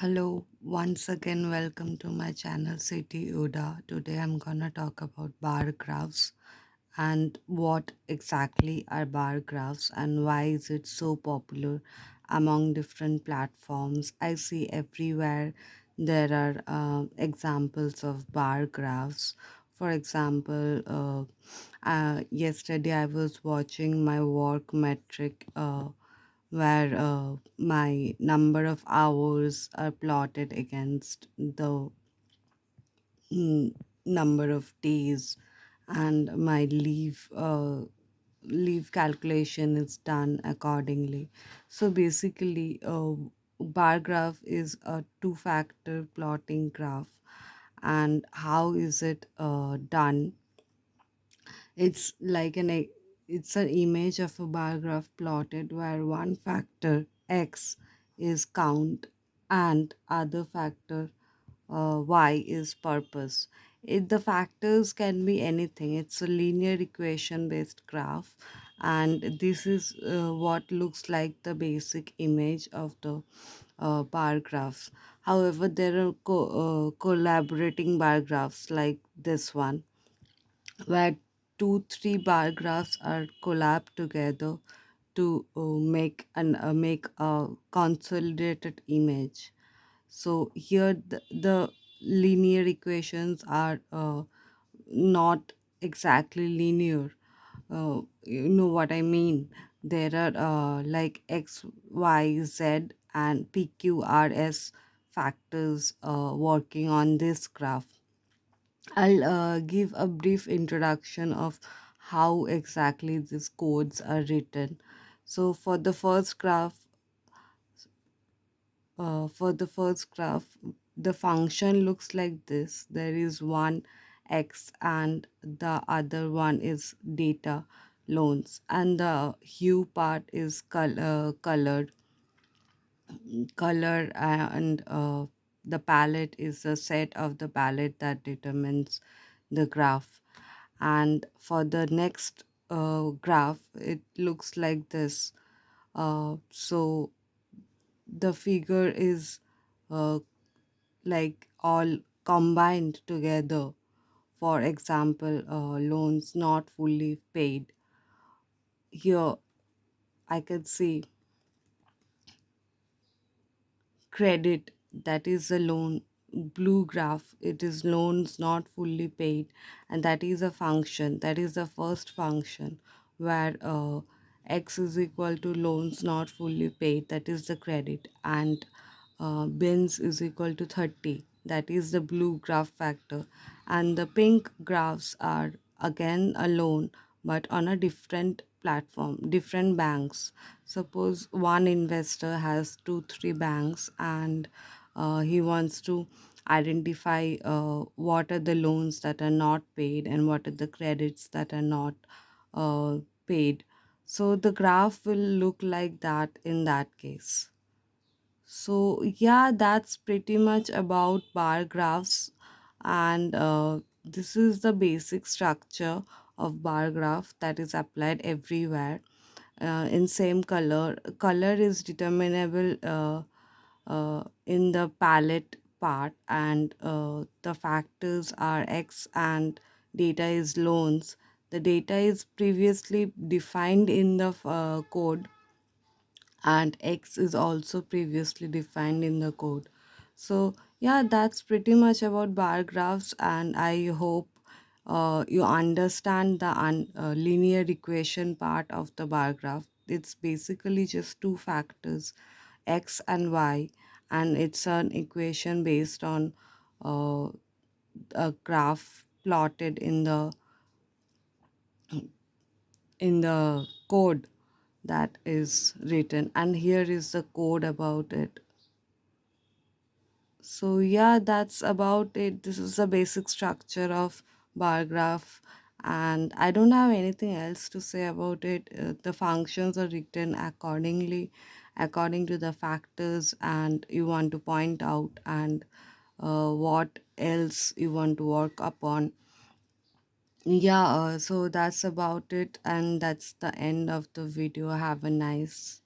Hello, once again, welcome to my channel City Uda. Today I'm gonna talk about bar graphs and what exactly are bar graphs and why is it so popular among different platforms. I see everywhere there are examples of bar graphs. For example, yesterday I was watching my work metric. Where my number of hours are plotted against the mm, number of days, and my leave calculation is done accordingly. So basically, bar graph is a two-factor plotting graph. And how is it done? It's like it's an image of a bar graph plotted where one factor x is count and other factor y is purpose. The factors can be anything. It's a linear equation based graph, and this is what looks like the basic image of the bar graphs. However, there are collaborating bar graphs like this one where two three bar graphs are collabed together to make a consolidated image. So here the linear equations are not exactly linear. You know what I mean? There are like x y z and p q r s factors working on this graph. I'll give a brief introduction of how exactly these codes are written. So for the first graph, the function looks like this. There is one x and the other one is data loans, and the hue part is color and the palette is a set of the palette that determines the graph. And for the next graph, it looks like this. So the figure is uh, like all combined together. For example, loans not fully paid. Here I can see credit, that is a loan. Blue graph, it is loans not fully paid, and that is a function, that is the first function where x is equal to loans not fully paid, that is the credit, and bins is equal to 30, that is the blue graph factor. And the pink graphs are again a loan but on a different platform, different banks. Suppose one investor has two three banks, and he wants to identify what are the loans that are not paid and what are the credits that are not paid. So the graph will look like that in that case. So yeah, that's pretty much about bar graphs, and this is the basic structure of bar graph that is applied everywhere in same color. Color is determinable in the palette part, and the factors are x and data is loans. The data is previously defined in the code, and x is also previously defined in the code. So yeah, that's pretty much about bar graphs, and I hope you understand the linear equation part of the bar graph. It's basically just two factors, x and y, and it's an equation based on uh, a graph plotted in the code that is written, and here is the code about it. So yeah, that's about it. This is the basic structure of bar graph, and I don't have anything else to say about it. The functions are written accordingly, according to the factors and you want to point out, and what else you want to work upon. Yeah, so that's about it, and that's the end of the video. Have a nice